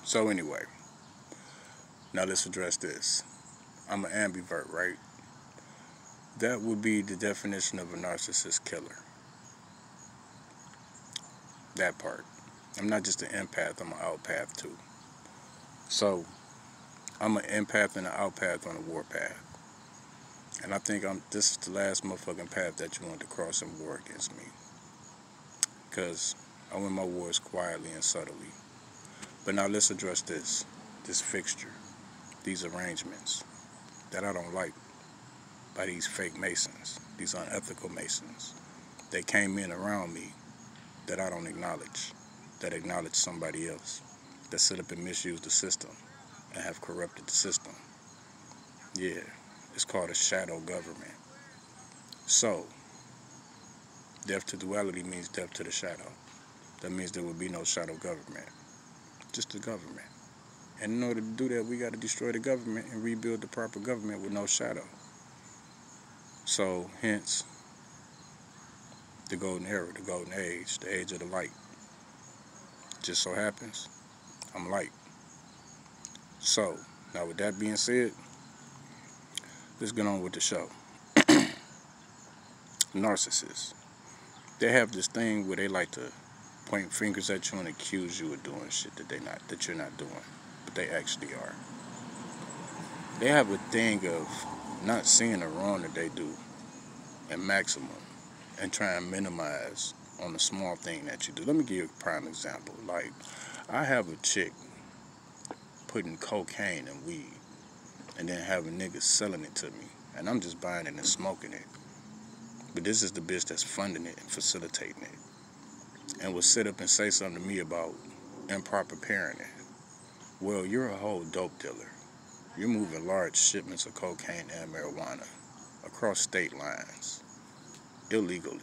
So anyway, now let's address this. I'm an ambivert, right? That would be the definition of a narcissist killer. That part. I'm not just an empath, I'm an outpath too. So I'm an empath and an outpath on a warpath. And I think this is the last motherfucking path that you want to cross and war against me. Because I win my wars quietly and subtly. But now let's address this fixture, these arrangements that I don't like by these fake Masons, these unethical Masons. They came in around me that I don't acknowledge, that acknowledge somebody else, that set up and misuse the system and have corrupted the system. Yeah, it's called a shadow government. So, death to duality means death to the shadow. That means there will be no shadow government, just the government. And in order to do that, we got to destroy the government and rebuild the proper government with no shadow. So, hence, the golden era, the golden age, the age of the light. Just so happens, I'm light. So, now with that being said, let's get on with the show. Narcissists. They have this thing where they like to point fingers at you and accuse you of doing shit that you're not doing, but they actually are. They have a thing of not seeing the wrong that they do at maximum and try and minimize on the small thing that you do. Let me give you a prime example. Like, I have a chick putting cocaine and weed and then having niggas selling it to me, and I'm just buying it and smoking it. But this is the bitch that's funding it and facilitating it, and will sit up and say something to me about improper parenting. Well, you're a whole dope dealer. You're moving large shipments of cocaine and marijuana across state lines, illegally.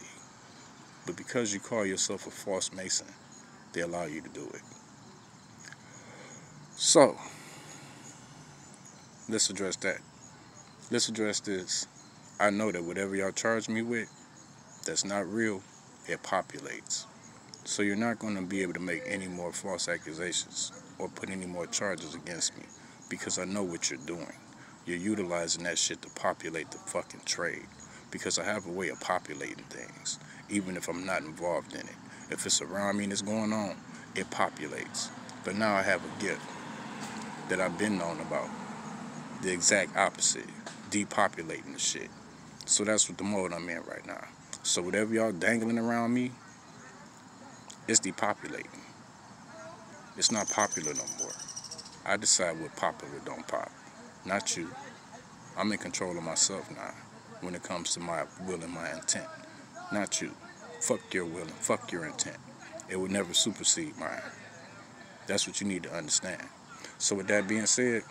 But because you call yourself a false Mason, they allow you to do it. So, let's address that. Let's address this. I know that whatever y'all charge me with, that's not real, it populates. So you're not going to be able to make any more false accusations or put any more charges against me because I know what you're doing. You're utilizing that shit to populate the fucking trade because I have a way of populating things, even if I'm not involved in it. If it's around me and it's going on, it populates. But now I have a gift that I've been known about. The exact opposite, depopulating the shit. So that's what the mode I'm in right now. So whatever y'all dangling around me, it's depopulating. It's not popular no more. I decide what pop and what don't pop. Not you. I'm in control of myself now when it comes to my will and my intent. Not you. Fuck your will and fuck your intent. It would never supersede mine. That's what you need to understand. So with that being said,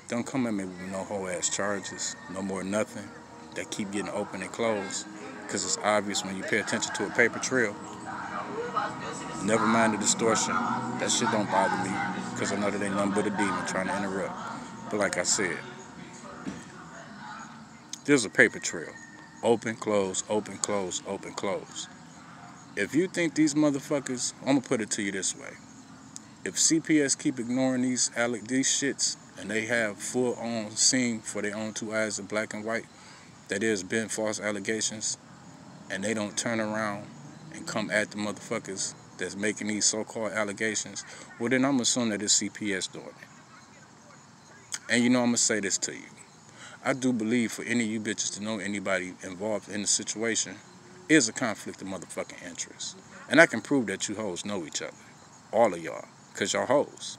don't come at me with no whole ass charges, no more nothing, that keep getting open and closed. Because it's obvious when you pay attention to a paper trail. Never mind the distortion. That shit don't bother me because I know that ain't nothing but a demon trying to interrupt. But like I said, there's a paper trail. Open, close, open, close, open, close. If you think these motherfuckers, I'm going to put it to you this way. If CPS keep ignoring these shits and they have full on seeing for their own two eyes of black and white that there's been false allegations and they don't turn around and come at the motherfuckers that's making these so-called allegations, well then I'm assuming that it's CPS doing it. And you know I'm going to say this to you. I do believe for any of you bitches to know anybody involved in the situation is a conflict of motherfucking interest. And I can prove that you hoes know each other. All of y'all. Because y'all hoes.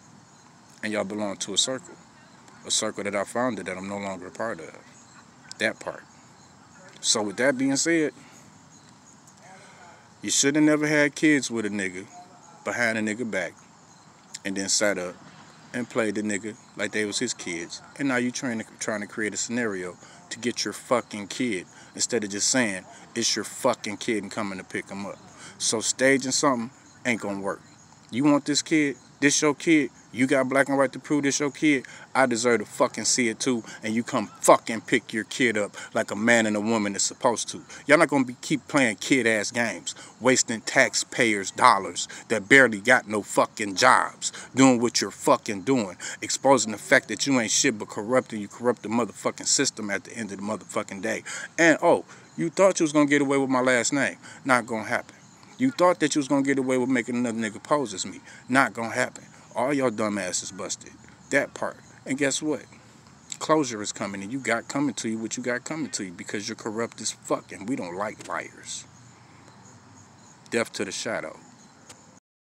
And y'all belong to a circle. A circle that I founded that I'm no longer a part of. That part. So with that being said, you should have never had kids with a nigga behind a nigga back and then sat up and played the nigga like they was his kids. And now you trying to create a scenario to get your fucking kid instead of just saying it's your fucking kid and coming to pick him up. So staging something ain't gonna work. You want this kid, this your kid, You got black and white to prove this your kid? I deserve to fucking see it too, and you come fucking pick your kid up like a man and a woman is supposed to. Y'all not gonna keep playing kid-ass games, wasting taxpayers' dollars that barely got no fucking jobs, doing what you're fucking doing, exposing the fact that you ain't shit but corrupting. You corrupt the motherfucking system at the end of the motherfucking day. And, oh, you thought you was gonna get away with my last name. Not gonna happen. You thought that you was gonna get away with making another nigga pose as me. Not gonna happen. All y'all dumb asses busted. That part. And guess what? Closure is coming, and you got coming to you what you got coming to you because you're corrupt as fuck, and we don't like liars. Death to the shadow.